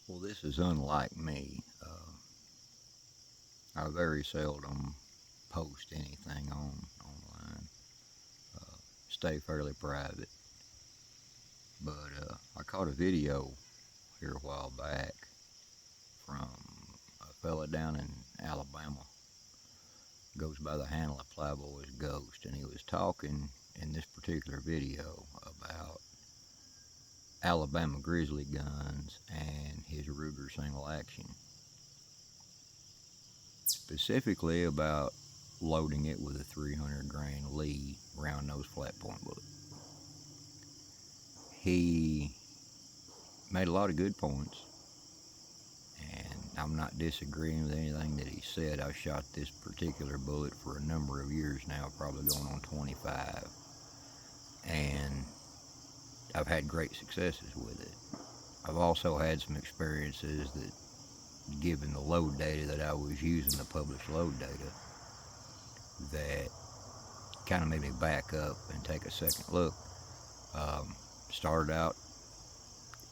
Well, this is unlike me. I very seldom post anything online. Stay fairly private. But I caught a video here a while back from a fella down in Alabama. Goes by the handle of Plowboy's Ghost, and he was talking in this particular video about Alabama grizzly guns and his Ruger single action. Specifically about loading it with a 300 grain Lee round nose flat point bullet. He made a lot of good points, and I'm not disagreeing with anything that he said. I've shot this particular bullet for a number of years now, probably going on 25, and I've had great successes with it. I've also had some experiences that, given the load data that I was using, the published load data, that kind of made me back up and take a second look. Started out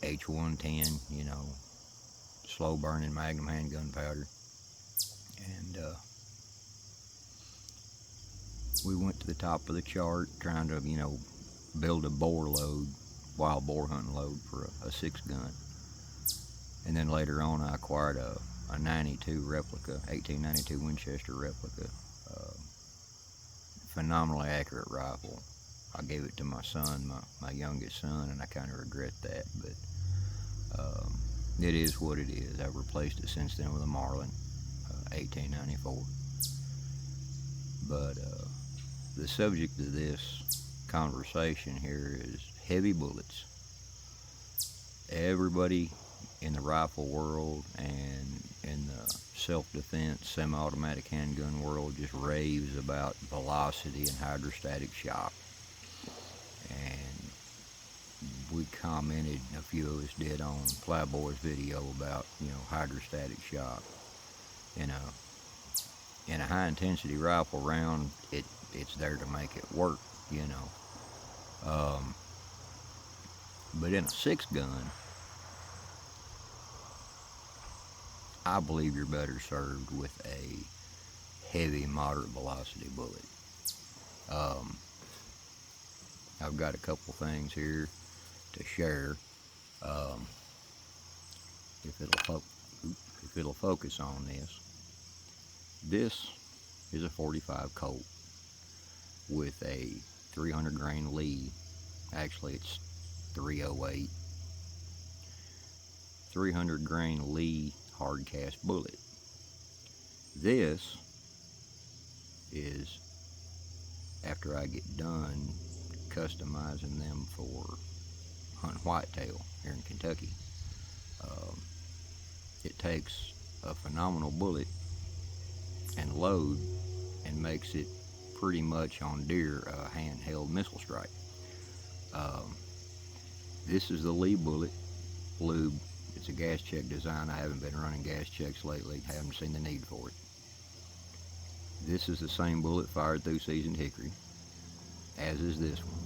H110, slow burning Magnum handgun powder, and we went to the top of the chart trying to, build a boar load, wild boar hunting load for a six gun. And then later on, I acquired a 92 replica, 1892 Winchester replica, phenomenally accurate rifle. I gave it to my son, my youngest son, and I kind of regret that, but it is what it is. I've replaced it since then with a Marlin, 1894. But the subject of this conversation here is heavy bullets. Everybody in the rifle world and in the self-defense semi-automatic handgun world just raves about velocity and hydrostatic shock. And we commented, a few of us did, on Plowboy's video about, hydrostatic shock. In a high intensity rifle round, it's there to make it work, but in a six gun, I believe you're better served with a heavy, moderate velocity bullet. I've got a couple things here to share. If it'll focus on this. This is a 45 Colt with a 300 grain Lee. Actually, it's 308. 300 grain Lee hard cast bullet. This is after I get done customizing them for hunting whitetail here in Kentucky. It takes a phenomenal bullet and load and makes it pretty much on deer a handheld missile strike. This is the Lee bullet, lube. It's a gas check design. I haven't been running gas checks lately. Haven't seen the need for it. This is the same bullet fired through seasoned hickory, as is this one.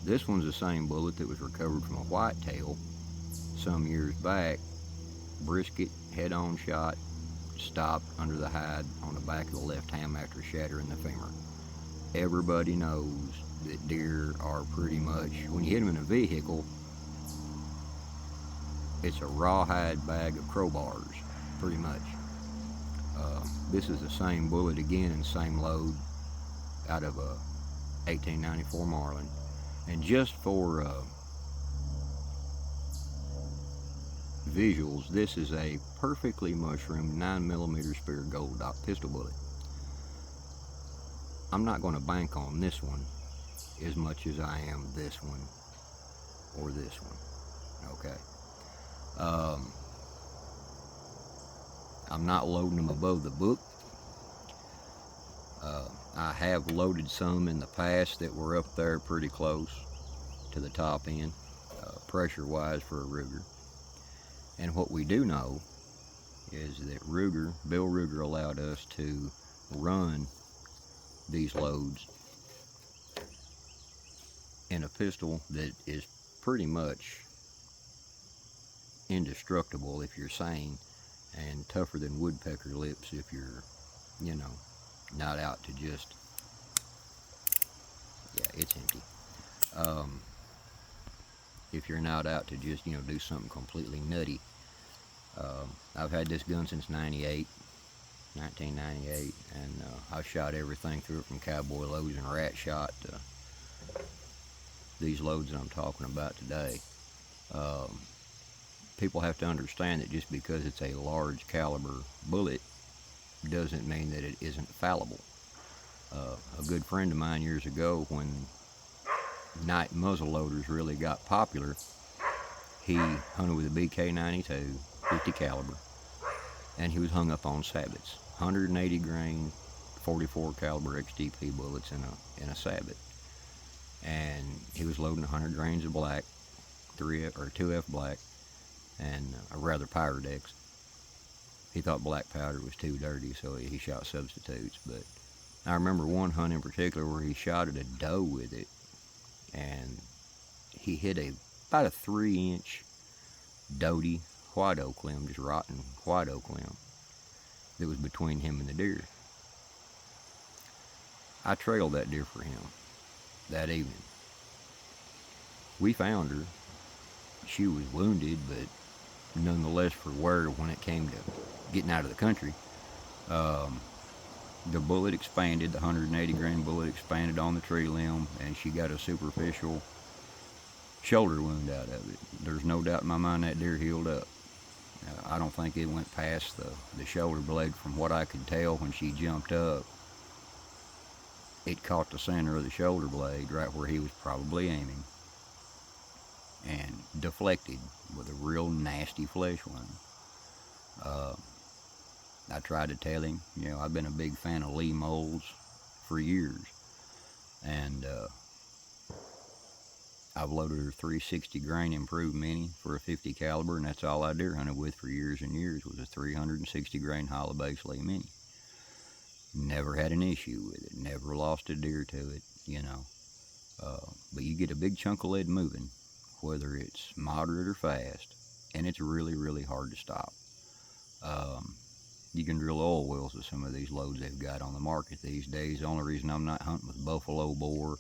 This one's the same bullet that was recovered from a whitetail some years back. Brisket, head-on shot, stopped under the hide on the back of the left ham after shattering the femur. Everybody knows that deer are pretty much, when you hit them in a vehicle, it's a rawhide bag of crowbars, pretty much. This is the same bullet again and same load out of a 1894 Marlin. And just for visuals, this is a perfectly mushroomed 9mm Spear Gold Dot pistol bullet. I'm not going to bank on this one as much as I am this one or this one. Okay. I'm not loading them above the book. I have loaded some in the past that were up there pretty close to the top end, pressure-wise, for a Ruger. And what we do know is that Bill Ruger allowed us to run these loads in a pistol that is pretty much indestructible if you're sane, and tougher than woodpecker lips if you're, you know, not out to just, yeah, it's empty. Um, if you're not out to just, do something completely nutty. I've had this gun since 1998, and I've shot everything through it from cowboy loads and rat shot to these loads that I'm talking about today. People have to understand that just because it's a large caliber bullet doesn't mean that it isn't fallible. A good friend of mine years ago, when night muzzle loaders really got popular, he hunted with a BK-92 50 caliber, and he was hung up on sabots, 180 grain 44 caliber XDP bullets in a sabot, and he was loading 100 grains of black, 3F or 2F black, and a rather Pyrodex. He thought black powder was too dirty, so he shot substitutes. But I remember one hunt in particular where he shot at a doe with it, and he hit about a 3-inch doty white oak limb, just rotten white oak limb, that was between him and the deer. I trailed that deer for him that evening. We found her. She was wounded, but nonetheless for wear when it came to getting out of the country. The bullet expanded, the 180 grain bullet expanded on the tree limb, and she got a superficial shoulder wound out of it. There's no doubt in my mind that deer healed up. I don't think it went past the shoulder blade. From what I could tell when she jumped up, it caught the center of the shoulder blade right where he was probably aiming, and deflected with a real nasty flesh wound. I tried to tell him, I've been a big fan of Lee molds for years, and I've loaded her 360 grain improved mini for a 50 caliber, and that's all I deer hunted with for years and years, was a 360 grain hollow base Lee mini. Never had an issue with it, never lost a deer to it, but you get a big chunk of lead moving, whether it's moderate or fast, and it's really, really hard to stop. You can drill oil wells with some of these loads they've got on the market these days. The only reason I'm not hunting with buffalo bore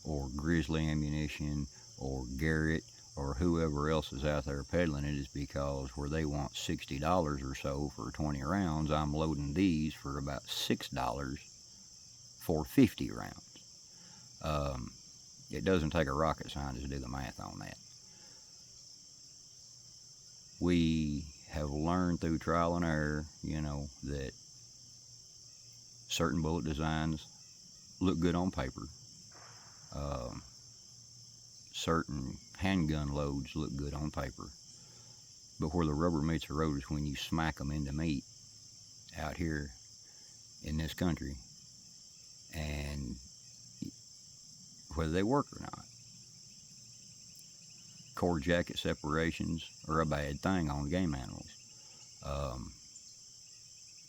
or grizzly ammunition or Garrett or whoever else is out there peddling it is because where they want $60 or so for 20 rounds, I'm loading these for about $6 for 50 rounds. It doesn't take a rocket scientist to do the math on that. We have learned through trial and error, that certain bullet designs look good on paper. Certain handgun loads look good on paper. But where the rubber meets the road is when you smack them into meat out here in this country, and whether they work or not. Core jacket separations are a bad thing on game animals.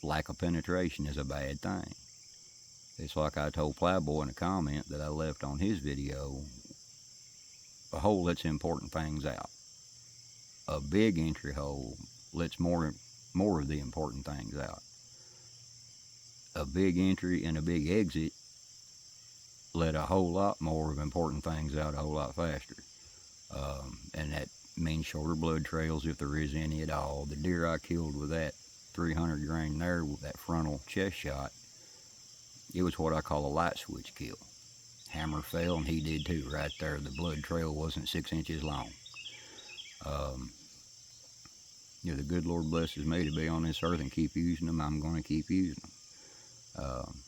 Lack of penetration is a bad thing. It's like I told Plowboy in a comment that I left on his video, a hole lets important things out. A big entry hole lets more of the important things out. A big entry and a big exit let a whole lot more of important things out a whole lot faster. And that means shorter blood trails if there is any at all. The deer I killed with that 300 grain there with that frontal chest shot, it was what I call a light switch kill. Hammer fell and he did too right there. The blood trail wasn't 6 inches long. The good Lord blesses me to be on this earth and keep using them. I'm going to keep using them.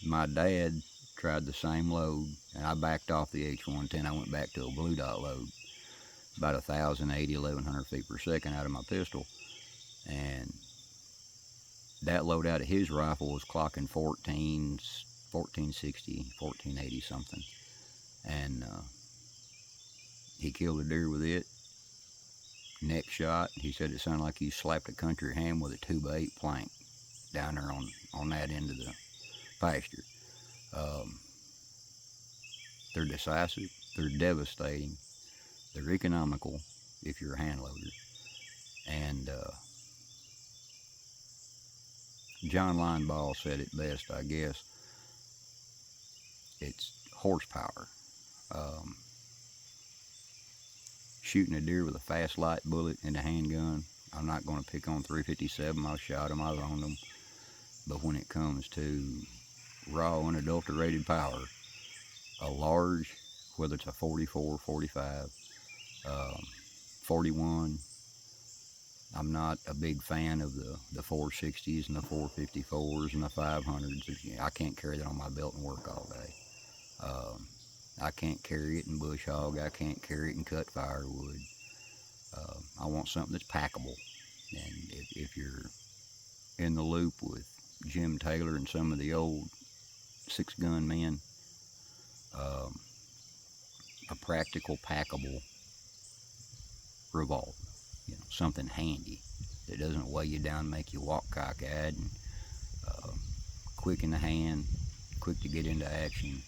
My dad tried the same load, and I backed off the H110. I went back to a blue dot load, about 1,080, 1,100 feet per second out of my pistol, and that load out of his rifle was clocking 1460, 1480 something, and he killed a deer with it. Next shot, he said it sounded like he slapped a country ham with a 2x8 plank down there on that end of the pasture. They're decisive, they're devastating, they're economical, if you're a hand loader. And John Linebaugh said it best, I guess. It's horsepower. Um, Shooting a deer with a fast light bullet in a handgun, I'm not going to pick on 357. I've shot them, I've owned them. But when it comes to raw, unadulterated power, a large, whether it's a 44, 45, 41, I'm not a big fan of the 460s and the 454s and the 500s. I can't carry that on my belt and work all day. I can't carry it in bush hog. I can't carry it in cut firewood. I want something that's packable. And if you're in the loop with Jim Taylor and some of the old six-gun men, a practical, packable revolver, something handy that doesn't weigh you down and make you walk cockeyed, and quick in the hand, quick to get into action.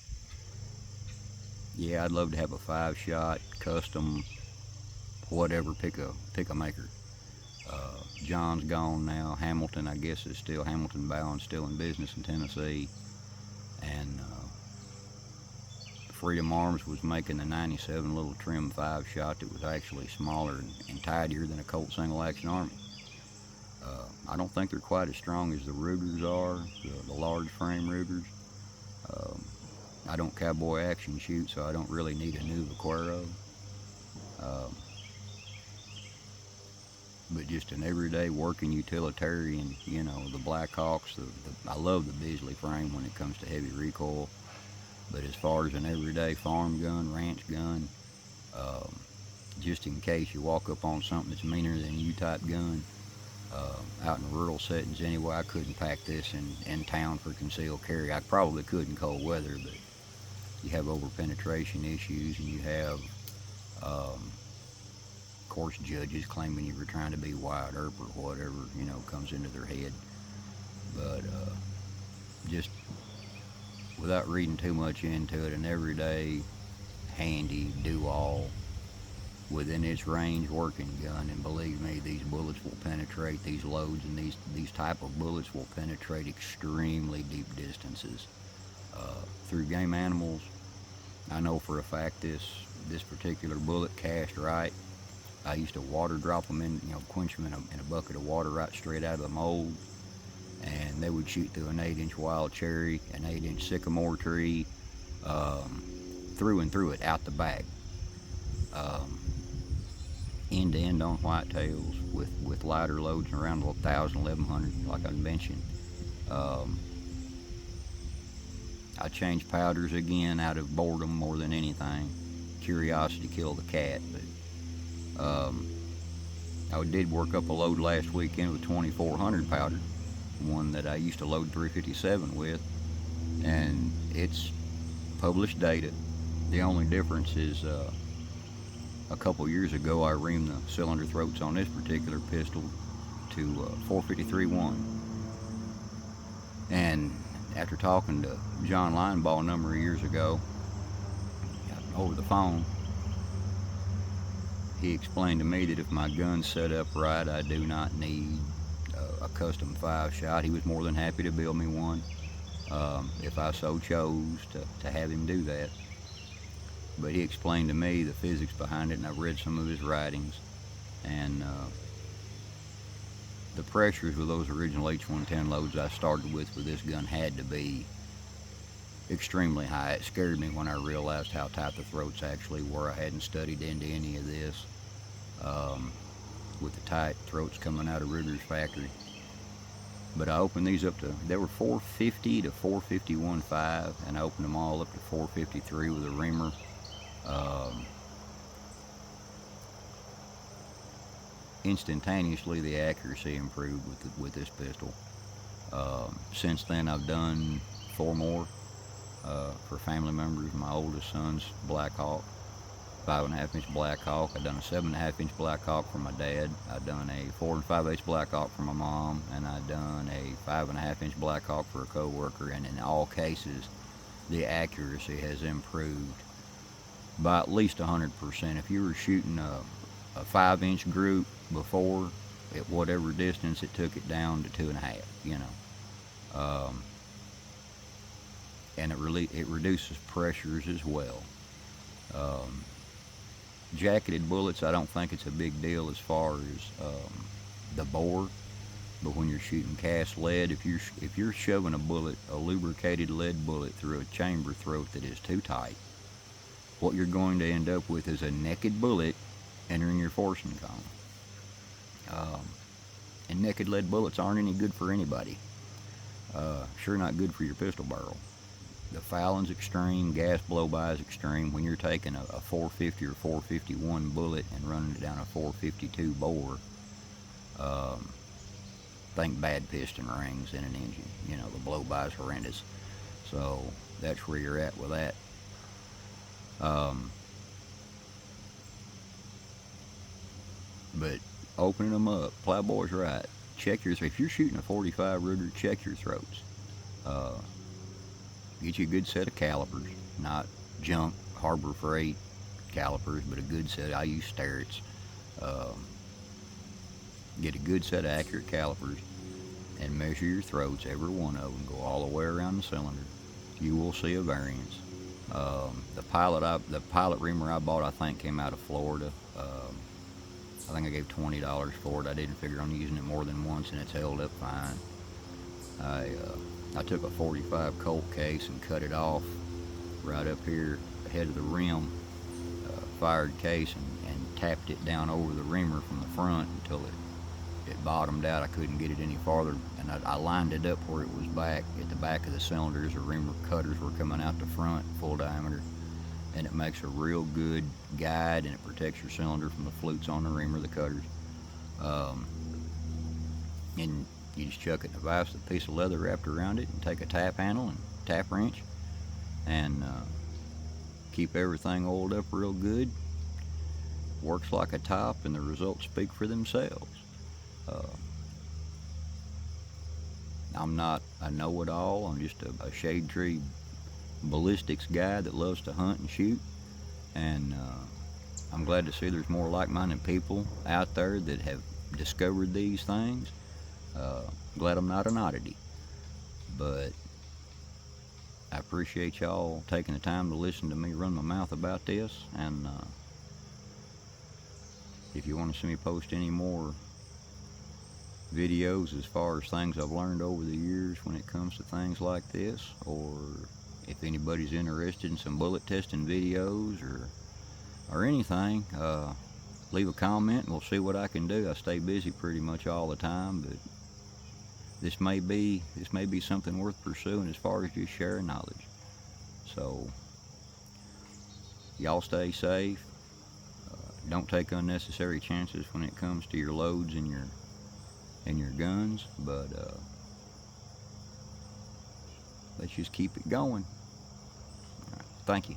Yeah, I'd love to have a 5-shot, custom, whatever, pick a maker. John's gone now. Hamilton, I guess, is still, Hamilton Bowen, still in business in Tennessee. And Freedom Arms was making the 97 little trim 5-shot that was actually smaller and tidier than a Colt single action Army. I don't think they're quite as strong as the Rugers are, the large frame Rugers. I don't cowboy action shoot, so I don't really need a new Vaquero. But just an everyday working utilitarian, the Blackhawks, I love the Bisley frame when it comes to heavy recoil. But as far as an everyday farm gun, ranch gun, just in case you walk up on something that's meaner than you type gun, out in rural settings anyway, I couldn't pack this in town for concealed carry. I probably could in cold weather, but you have over-penetration issues, and you have, of course, judges claiming you were trying to be Wyatt Earp or whatever, comes into their head. But just without reading too much into it, an everyday, handy, do-all, within its range working gun, and believe me, these bullets will penetrate, these loads and these type of bullets will penetrate extremely deep distances. Through game animals, I know for a fact this particular bullet cast right. I used to water drop them in, quench them in a bucket of water right straight out of the mold, and they would shoot through an 8-inch wild cherry, an 8-inch sycamore tree, through and through it, out the back, end to end on whitetails with lighter loads around 1,000, 1,100, like I mentioned. I changed powders again out of boredom more than anything. Curiosity killed the cat, but I did work up a load last weekend with 2400 powder, one that I used to load 357 with, and it's published data. The only difference is a couple years ago I reamed the cylinder throats on this particular pistol to 453.1, and after talking to John Linebaugh a number of years ago over the phone, he explained to me that if my gun's set up right, I do not need a custom 5-shot. He was more than happy to build me one if I so chose to have him do that. But he explained to me the physics behind it, and I've read some of his writings, and the pressures with those original H110 loads I started with this gun had to be extremely high. It scared me when I realized how tight the throats actually were. I hadn't studied into any of this with the tight throats coming out of Ruger's factory. But I opened these up to, they were 450 to 451.5, and I opened them all up to 453 with a reamer. Instantaneously the accuracy improved with this pistol. Since then I've done 4 more for family members. My oldest son's Blackhawk, 5.5-inch Blackhawk. I've done a 7.5-inch Blackhawk for my dad. I've done a 4 5/8 Blackhawk for my mom, and I've done a 5.5-inch Blackhawk for a co-worker. And in all cases, the accuracy has improved by at least 100%. If you were shooting a 5-inch group before, at whatever distance, it took it down to 2.5, you know. And it reduces pressures as well. Jacketed bullets, I don't think it's a big deal as far as the bore. But when you're shooting cast lead, if you're shoving a lubricated lead bullet through a chamber throat that is too tight, what you're going to end up with is a naked bullet entering your forcing cone. And naked lead bullets aren't any good for anybody. Sure not good for your pistol barrel. The fouling's extreme, gas blow-by is extreme. When you're taking a 450 or 451 bullet and running it down a 452 bore, think bad piston rings in an engine. You know, the blow-by is horrendous. So that's where you're at with that. But opening them up, Plowboy's right. If you're shooting a 45 Ruger, check your throats. Get you a good set of calipers, not junk Harbor Freight calipers, but a good set. I use Starrett's. Get a good set of accurate calipers and measure your throats, every one of them. Go all the way around the cylinder. You will see a variance. The pilot reamer I bought, I think, came out of Florida. I think I gave $20 for it. I didn't figure on using it more than once, and it's held up fine. I took a 45 Colt case and cut it off right up here ahead of the rim, fired case, and tapped it down over the reamer from the front until it bottomed out. I couldn't get it any farther, and I lined it up where it was back at the back of the cylinders. The reamer cutters were coming out the front, full diameter, and it makes a real good guide, and it protects your cylinder from the flutes on the reamer, the cutters. And you just chuck it in a vise with a piece of leather wrapped around it, and take a tap handle and tap wrench, and keep everything oiled up real good. Works like a top, and the results speak for themselves. I'm not a know-it-all. I'm just a shade tree ballistics guy that loves to hunt and shoot, and I'm glad to see there's more like-minded people out there that have discovered these things. Glad I'm not an oddity, but I appreciate y'all taking the time to listen to me run my mouth about this, and if you want to see me post any more videos as far as things I've learned over the years when it comes to things like this, or if anybody's interested in some bullet testing videos or anything, leave a comment and we'll see what I can do. I stay busy pretty much all the time, but this may be something worth pursuing as far as just sharing knowledge. So y'all stay safe. Don't take unnecessary chances when it comes to your loads and your guns, but let's just keep it going. All right, thank you.